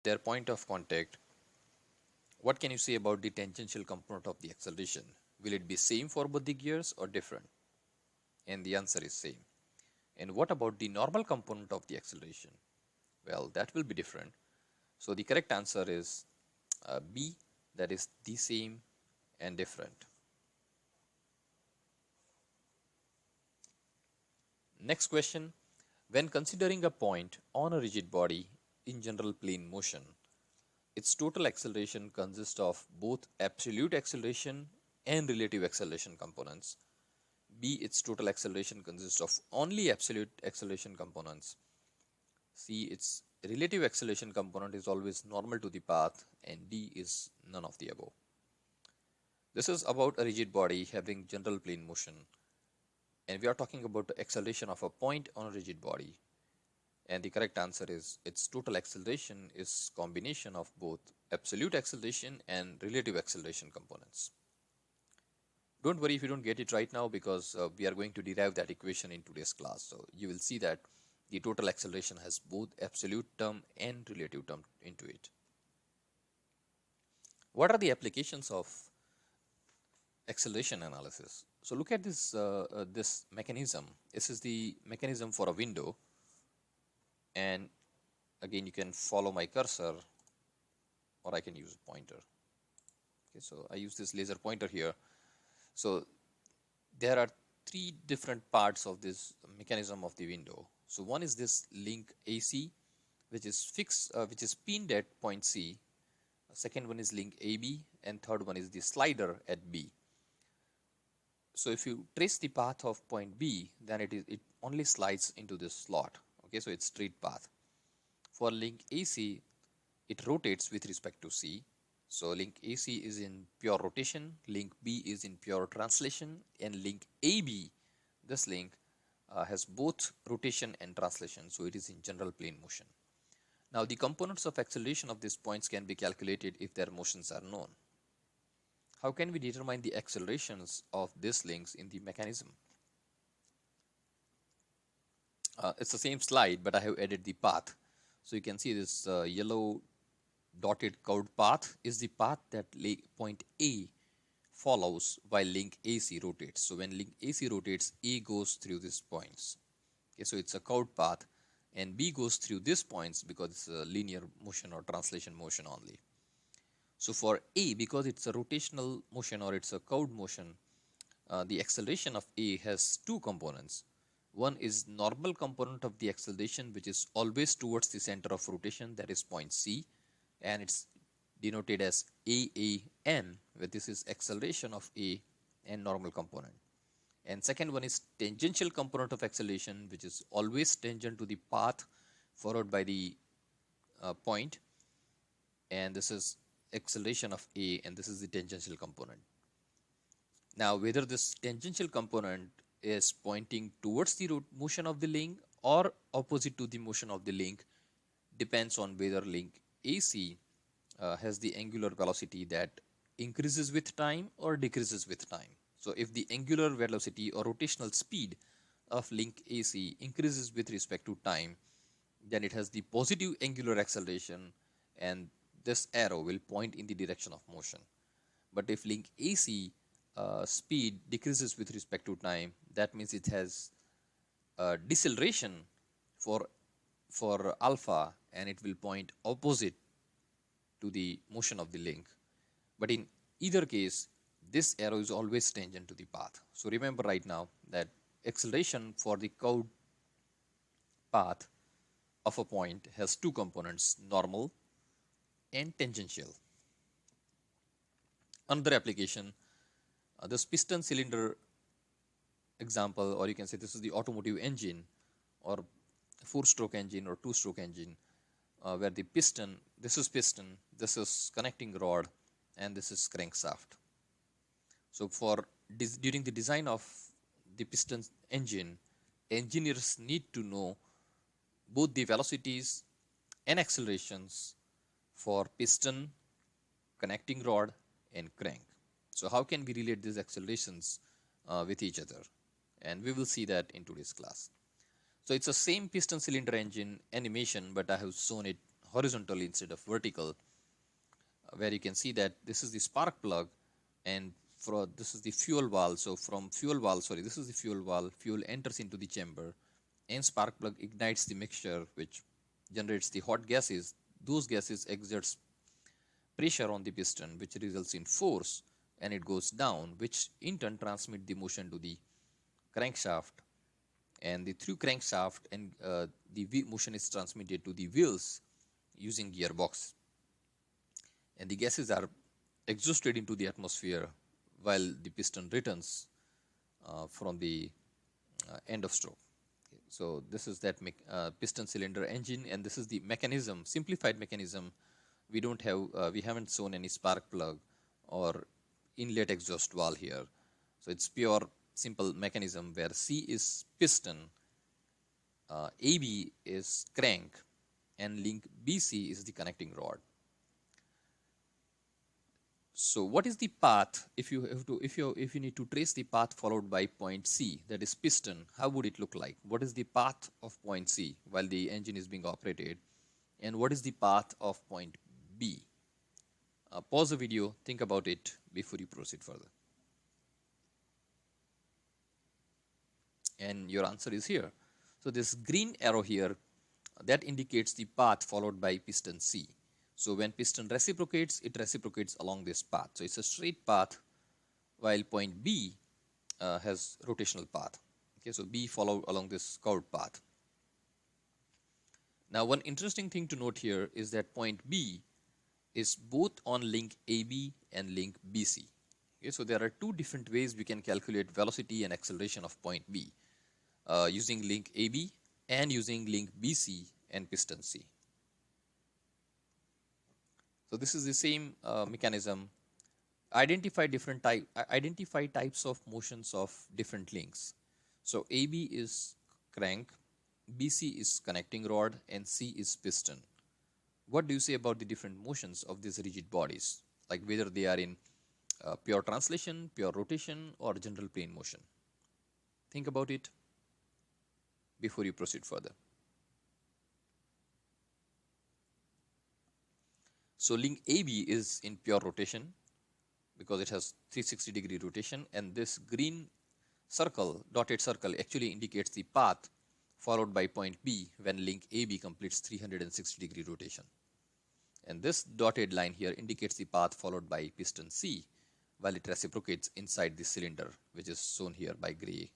their point of contact, what can you say about the tangential component of the acceleration? Will it be same for both the gears or different? And the answer is same. And what about the normal component of the acceleration? Well, that will be different. So the correct answer is B, that is the same and different. Next question. When considering a point on a rigid body in general plane motion, its total acceleration consists of both absolute acceleration and relative acceleration components. B, its total acceleration consists of only absolute acceleration components. C, its relative acceleration component is always normal to the path, and D is none of the above. This is about a rigid body having general plane motion, and we are talking about the acceleration of a point on a rigid body, and the correct answer is its total acceleration is combination of both absolute acceleration and relative acceleration components. Don't worry if you don't get it right now, because we are going to derive that equation in today's class. So you will see that the total acceleration has both absolute term and relative term into it. What are the applications of acceleration analysis? So look at this this mechanism. This is the mechanism for a window, and again you can follow my cursor, or I can use a pointer. Okay, so I use this laser pointer here. So there are three different parts of this mechanism of the window. So one is this link AC, which is fixed, which is pinned at point C. Second one is link AB, and third one is the slider at B. So if you trace the path of point B, then it only slides into this slot. Okay, so it's straight path. For link AC, it rotates with respect to C. So link AC is in pure rotation, link B is in pure translation, and link AB, this link, has both rotation and translation, so it is in general plane motion. Now the components of acceleration of these points can be calculated if their motions are known. How can we determine the accelerations of these links in the mechanism? It's the same slide, but I have added the path. So you can see this yellow dotted curved path is the path that point A follows while link AC rotates. So when link AC rotates, A goes through these points. Okay, so it's a curved path, and B goes through these points because it's a linear motion or translation motion only. So for A, because it's a rotational motion or it's a curved motion, the acceleration of A has two components. One is normal component of the acceleration, which is always towards the center of rotation, that is point C, and it's denoted as AAN, where this is acceleration of A and normal component. And second one is tangential component of acceleration, which is always tangent to the path followed by the point, and this is acceleration of A, and this is the tangential component. Now whether this tangential component is pointing towards the motion of the link or opposite to the motion of the link depends on whether link AC has the angular velocity that increases with time or decreases with time. So if the angular velocity or rotational speed of link AC increases with respect to time, then it has the positive angular acceleration, and this arrow will point in the direction of motion. But if link AC speed decreases with respect to time, that means it has deceleration for alpha, and it will point opposite to the motion of the link. But in either case, this arrow is always tangent to the path. So remember right now that acceleration for the curved path of a point has two components, normal and tangential. Another application, this piston cylinder example, or you can say this is the automotive engine or 4-stroke engine or 2-stroke engine, where the piston, this is connecting rod, and this is crankshaft. So during the design of the piston engine, engineers need to know both the velocities and accelerations for piston, connecting rod, and crank. So how can we relate these accelerations with each other? And we will see that in today's class. So it's the same piston cylinder engine animation, but I have shown it horizontal instead of vertical, where you can see that this is the spark plug and this is the fuel valve. So from fuel valve, sorry, this is the fuel valve, fuel enters into the chamber and spark plug ignites the mixture which generates the hot gases. Those gases exerts pressure on the piston which results in force and it goes down, which in turn transmit the motion to the crankshaft, and through crankshaft and the motion is transmitted to the wheels using gearbox, and the gases are exhausted into the atmosphere while the piston returns from the end of stroke. Okay. So this is that piston cylinder engine, and this is the mechanism, simplified mechanism. We don't have, we haven't shown any spark plug or inlet exhaust valve here. So it's pure simple mechanism where C is piston, AB is crank, and link BC is the connecting rod. So what is the path if you need to trace the path followed by point C, that is piston? How would it look like? What is the path of point C while the engine is being operated, and what is the path of point B? Pause the video, think about it before you proceed further. And your answer is here. So this green arrow here, that indicates the path followed by piston C. So when piston reciprocates, it reciprocates along this path. So it's a straight path, while point B has rotational path. Okay, so B follow along this curved path. Now one interesting thing to note here is that point B is both on link AB and link BC. Okay, so there are two different ways we can calculate velocity and acceleration of point B, using link AB and using link BC and piston C. So this is the same mechanism. Identify types of motions of different links. So AB is crank, BC is connecting rod, and C is piston. What do you say about the different motions of these rigid bodies, like whether they are in pure translation, pure rotation, or general plane motion? Think about it before you proceed further. So link AB is in pure rotation because it has 360-degree rotation, and this green circle, dotted circle, actually indicates the path followed by point B when link AB completes 360-degree rotation. And this dotted line here indicates the path followed by piston C while it reciprocates inside the cylinder, which is shown here by gray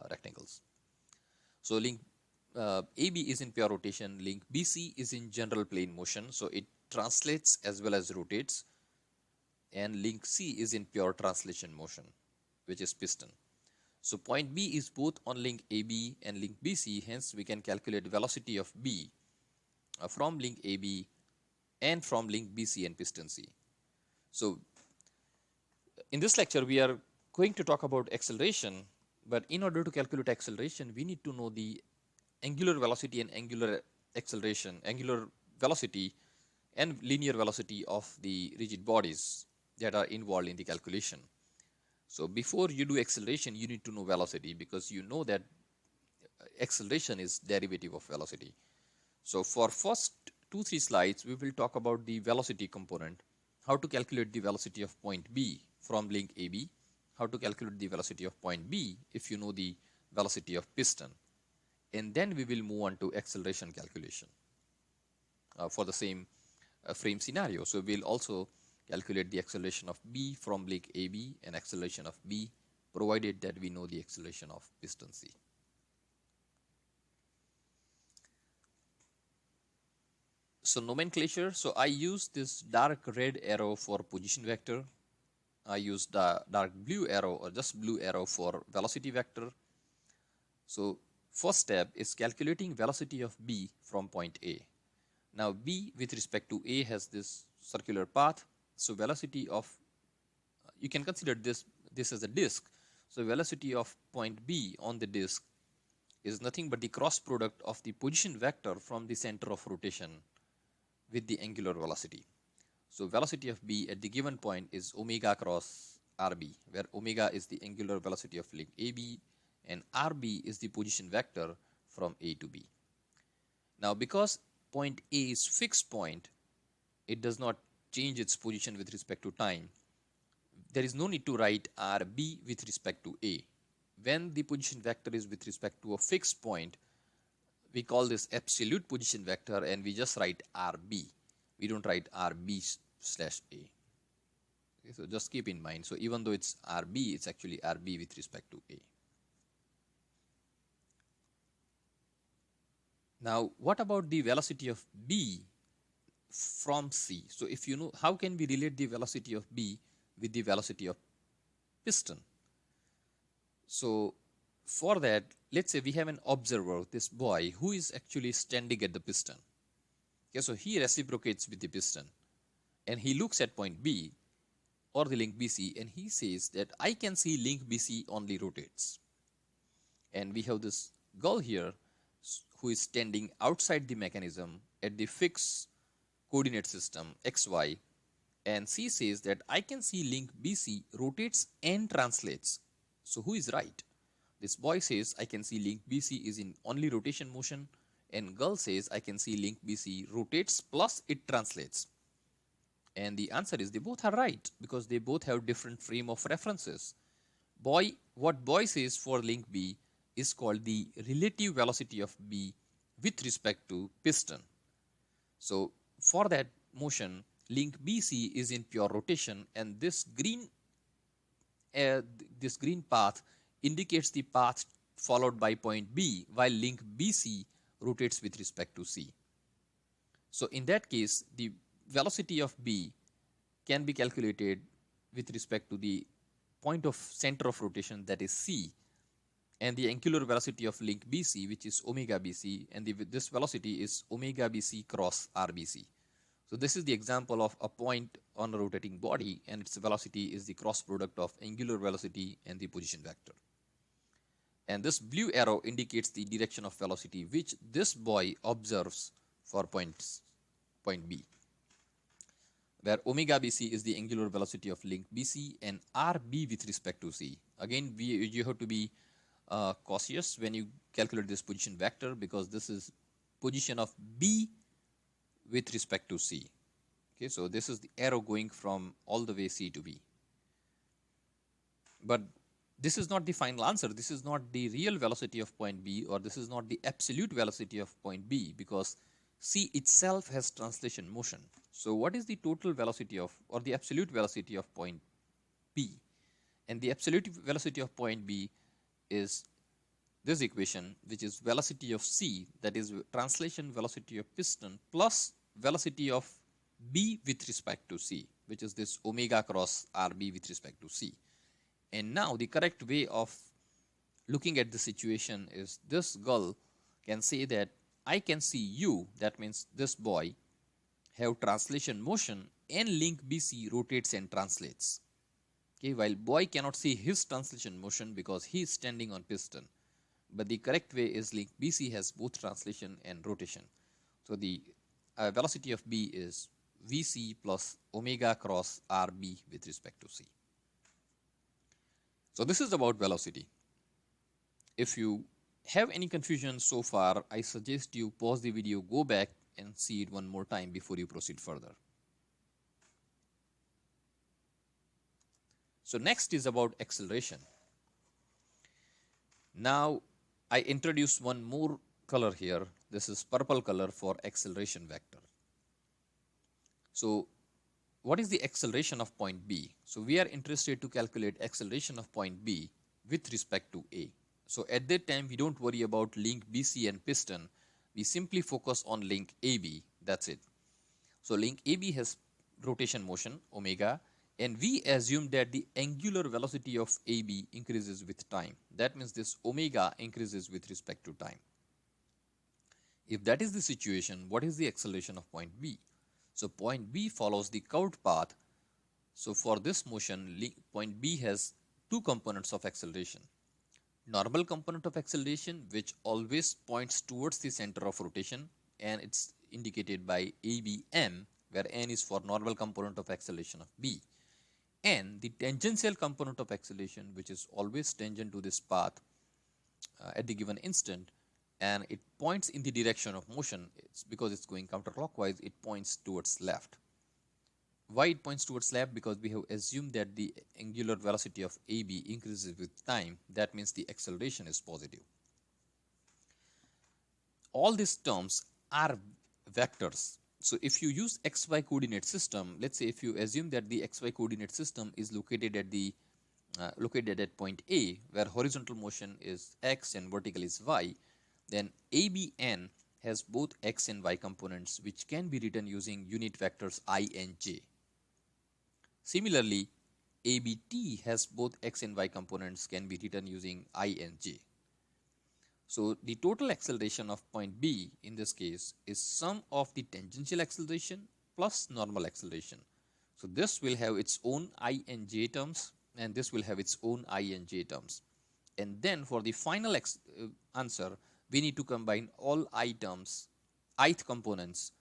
rectangles. So link AB is in pure rotation, link BC is in general plane motion, so it translates as well as rotates, and link C is in pure translation motion, which is piston. So point B is both on link AB and link BC, hence we can calculate velocity of B from link AB and from link BC and piston C. So in this lecture we are going to talk about acceleration, but in order to calculate acceleration we need to know the angular velocity and angular acceleration, angular velocity and linear velocity of the rigid bodies that are involved in the calculation. So before you do acceleration, you need to know velocity, because you know that acceleration is derivative of velocity. So for first 2-3 slides, we will talk about the velocity component, how to calculate the velocity of point B from link AB, how to calculate the velocity of point B if you know the velocity of piston, and then we will move on to acceleration calculation for the same frame scenario. So we'll also calculate the acceleration of B from link AB and acceleration of B, provided that we know the acceleration of piston C. So nomenclature, so I use this dark red arrow for position vector. I use the dark blue arrow or just blue arrow for velocity vector. So first step is calculating velocity of B from point A. Now B with respect to A has this circular path. So velocity of, you can consider this as a disk. So velocity of point B on the disk is nothing but the cross product of the position vector from the center of rotation with the angular velocity. So velocity of B at the given point is omega cross RB, where omega is the angular velocity of link AB and RB is the position vector from A to B. Now because point A is fixed point, it does not change its position with respect to time, there is no need to write RB with respect to A. When the position vector is with respect to a fixed point, we call this absolute position vector and we just write RB. We don't write RB slash A. Okay, so just keep in mind. So even though it's RB, it's actually RB with respect to A. Now, what about the velocity of B from C? So if you know, how can we relate the velocity of B with the velocity of piston? So for that, let's say we have an observer, this boy, who is actually standing at the piston. Okay, so he reciprocates with the piston and he looks at point B or the link BC and he says that I can see link BC only rotates. And we have this girl here who is standing outside the mechanism at the fixed coordinate system XY, and she says that I can see link BC rotates and translates. So who is right? This boy says I can see link BC is in only rotation motion, and girl says I can see link BC rotates plus it translates. And the answer is they both are right because they both have different frame of references. What boy says for link B is called the relative velocity of B with respect to piston. So for that motion, link BC is in pure rotation, and this green path indicates the path followed by point B, while link BC rotates with respect to C. So in that case, the velocity of B can be calculated with respect to the point of center of rotation, that is C, and the angular velocity of link BC, which is omega BC, and this velocity is omega BC cross RBC. So this is the example of a point on a rotating body, and its velocity is the cross product of angular velocity and the position vector. And this blue arrow indicates the direction of velocity which this boy observes for point B, where omega BC is the angular velocity of link BC and RB with respect to C. Again, you have to be cautious when you calculate this position vector because this is position of B with respect to C. Okay, so this is the arrow going from all the way C to B. But this is not the final answer. This is not the real velocity of point B, or this is not the absolute velocity of point B, because C itself has translation motion. So what is the total velocity of, or the absolute velocity of point B? And the absolute velocity of point B is this equation, which is velocity of C, that is translation velocity of piston, plus velocity of B with respect to C, which is this omega cross RB with respect to C. And now the correct way of looking at the situation is this girl can say that I can see you, that means this boy, have translation motion and link BC rotates and translates. Okay, while boy cannot see his translation motion because he is standing on piston. But the correct way is link BC has both translation and rotation. So the velocity of B is VC plus omega cross RB with respect to C. So this is about velocity. If you have any confusion so far, I suggest you pause the video, go back and see it one more time before you proceed further. So next is about acceleration. Now I introduce one more color here. This is purple color for acceleration vector. So what is the acceleration of point B? So we are interested to calculate acceleration of point B with respect to A. So at that time, we don't worry about link BC and piston. We simply focus on link AB. That's it. So link AB has rotation motion, omega, and we assume that the angular velocity of AB increases with time. That means this omega increases with respect to time. If that is the situation, what is the acceleration of point B? So point B follows the curved path. So for this motion, point B has two components of acceleration. Normal component of acceleration, which always points towards the center of rotation, and it's indicated by ABM, where N is for normal component of acceleration of B. And the tangential component of acceleration, which is always tangent to this path at the given instant, and it points in the direction of motion. It's because it's going counterclockwise, it points towards left. Why it points towards left? Because we have assumed that the angular velocity of AB increases with time. That means the acceleration is positive. All these terms are vectors. So if you use xy coordinate system, let's say if you assume that the xy coordinate system is located at point A, where horizontal motion is x and vertical is y, then ABN has both x and y components, which can be written using unit vectors I and j. Similarly, ABT has both x and y components, can be written using I and j. So the total acceleration of point B in this case is sum of the tangential acceleration plus normal acceleration. So this will have its own I and j terms, and this will have its own I and j terms. And then for the final answer, we need to combine all I terms, ith components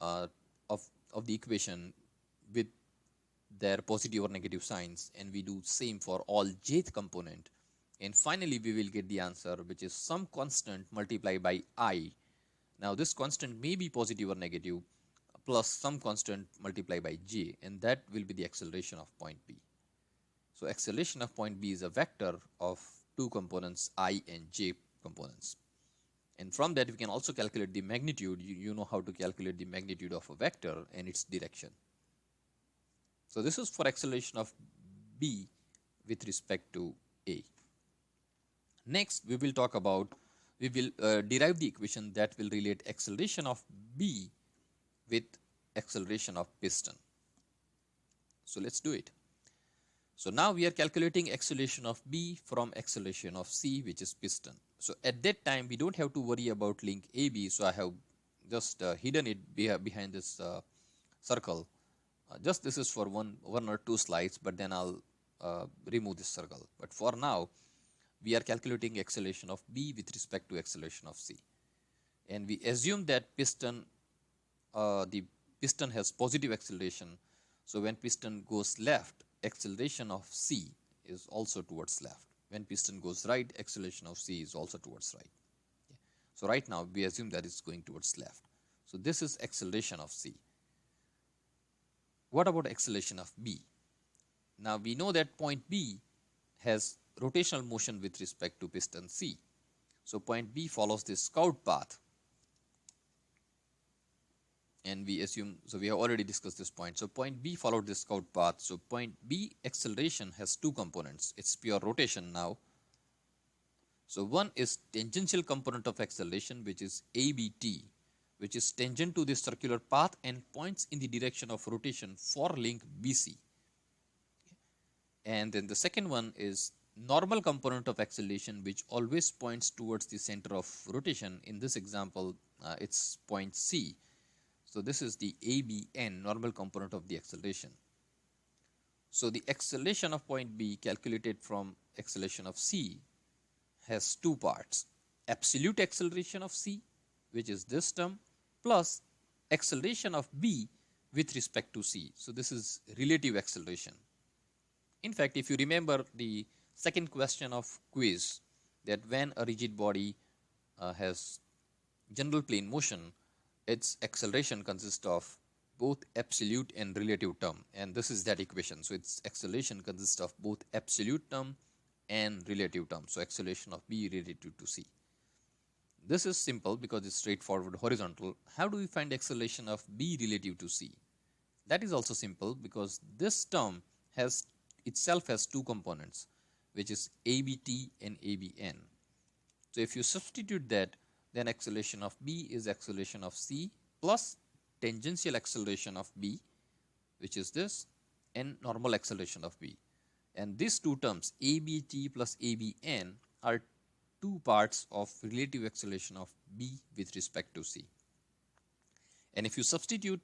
of the equation with their positive or negative signs, and we do same for all jth component. And finally, we will get the answer, which is some constant multiplied by I. Now, this constant may be positive or negative, plus some constant multiplied by j, and that will be the acceleration of point B. So, acceleration of point B is a vector of two components, I and j components. And from that, we can also calculate the magnitude. You know how to calculate the magnitude of a vector and its direction. So, this is for acceleration of B with respect to A. Next, we will derive the equation that will relate acceleration of B with acceleration of piston. So let's do it. So now we are calculating acceleration of B from acceleration of C, which is piston. So at that time, we don't have to worry about link AB. So I have just hidden it behind this circle. Just this is for one or two slides, but then I'll remove this circle. But for now, we are calculating acceleration of B with respect to acceleration of C. And we assume that the piston has positive acceleration. So when piston goes left, acceleration of C is also towards left. When piston goes right, acceleration of C is also towards right. Okay. So right now, we assume that it's going towards left. So this is acceleration of C. What about acceleration of B? Now we know that point B has rotational motion with respect to piston C. So point B follows this scout path. And we assume, so we have already discussed this point. So point B followed this scout path. So point B acceleration has two components. It's pure rotation now. So one is tangential component of acceleration, which is ABT, which is tangent to this circular path and points in the direction of rotation for link BC. And then the second one is normal component of acceleration, which always points towards the center of rotation. In this example, it's point C. So this is the ABN, normal component of the acceleration. So the acceleration of point B calculated from acceleration of C has two parts. Absolute acceleration of C, which is this term, plus acceleration of B with respect to C. So this is relative acceleration. In fact, if you remember the second question of quiz, that when a rigid body has general plane motion, its acceleration consists of both absolute and relative term, and this is that equation. So its acceleration consists of both absolute term and relative term. So acceleration of B relative to C. This is simple because it's straightforward horizontal. How do we find acceleration of B relative to C? That is also simple because this term itself has two components, which is ABT and ABN. So if you substitute that, then acceleration of B is acceleration of C plus tangential acceleration of B, which is this, and normal acceleration of B. And these two terms, ABT plus ABN, are two parts of relative acceleration of B with respect to C. And if you substitute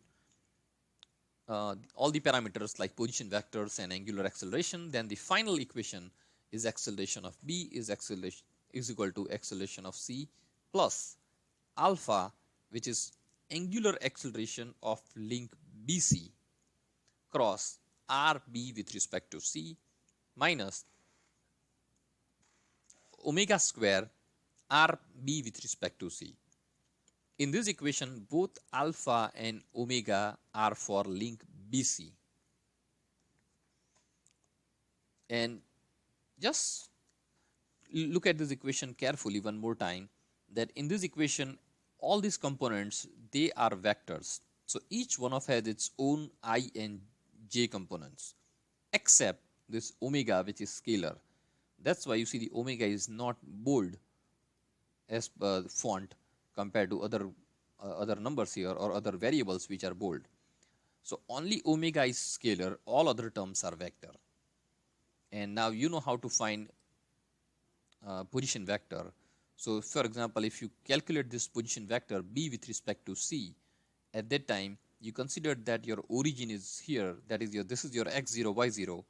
all the parameters like position vectors and angular acceleration, then the final equation is acceleration of B is equal to acceleration of C plus alpha, which is angular acceleration of link BC cross RB with respect to C minus omega square RB B with respect to C. In this equation, both alpha and omega are for link BC. And just look at this equation carefully one more time, that in this equation, all these components, they are vectors. So each one of has its own I and j components, except this omega, which is scalar. That's why you see the omega is not bold as per font compared to other numbers here or other variables which are bold. So only omega is scalar, all other terms are vector. And now you know how to find position vector. So for example, if you calculate this position vector B with respect to C, at that time you consider that your origin is here, that is this is your x0 y0,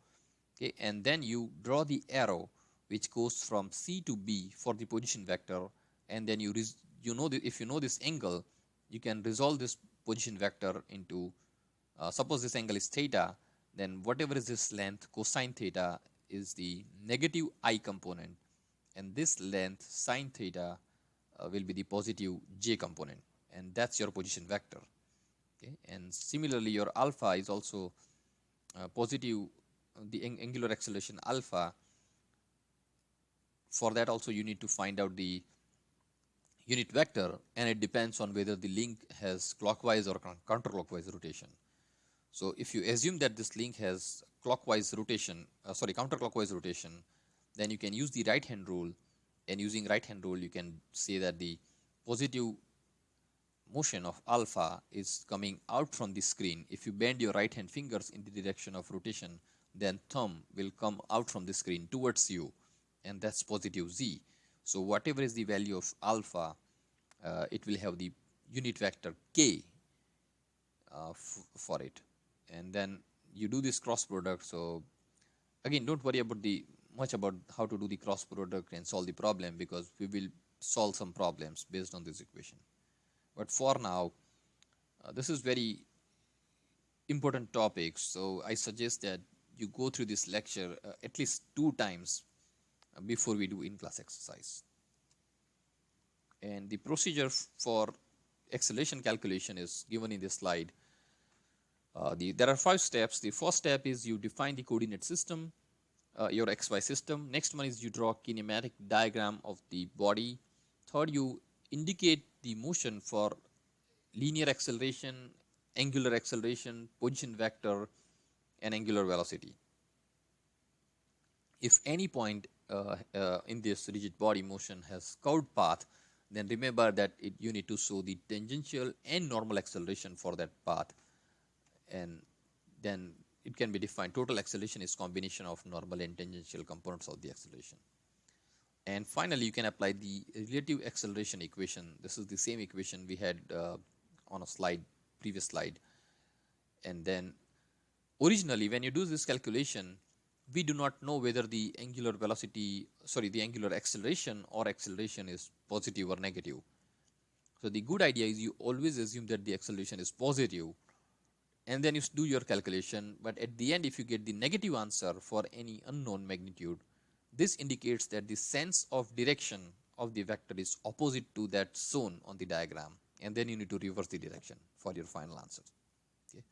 okay, and then you draw the arrow which goes from C to B for the position vector, and then if you know this angle, you can resolve this position vector into suppose this angle is theta, then whatever is this length cosine theta is the negative I component, and this length sine theta will be the positive j component, and that's your position vector. Okay, and similarly your alpha is also positive, the angular acceleration alpha. For that also you need to find out the unit vector, and it depends on whether the link has clockwise or counterclockwise rotation. So if you assume that this link has counterclockwise rotation, then you can use the right hand rule, and using right hand rule you can say that the positive motion of alpha is coming out from the screen. If you bend your right hand fingers in the direction of rotation, then thumb will come out from the screen towards you, and that's positive z. So whatever is the value of alpha, it will have the unit vector k for it, and then you do this cross product. So again, don't worry about much about how to do the cross product and solve the problem, because we will solve some problems based on this equation. But for now, this is very important topic, so I suggest that you go through this lecture at least 2 times before we do in-class exercise. And the procedure for acceleration calculation is given in this slide. There are 5 steps. The first step is you define the coordinate system, your xy system. Next one is you draw kinematic diagram of the body. Third, you indicate the motion for linear acceleration, angular acceleration, position vector, and angular velocity. If any point in this rigid body motion has curved path, then remember that you need to show the tangential and normal acceleration for that path, and then it can be defined. Total acceleration is combination of normal and tangential components of the acceleration. And finally, you can apply the relative acceleration equation. This is the same equation we had on a previous slide. And then originally, when you do this calculation, we do not know whether the angular acceleration or acceleration is positive or negative. So the good idea is you always assume that the acceleration is positive, and then you do your calculation. But at the end, if you get the negative answer for any unknown magnitude, this indicates that the sense of direction of the vector is opposite to that shown on the diagram, and then you need to reverse the direction for your final answer.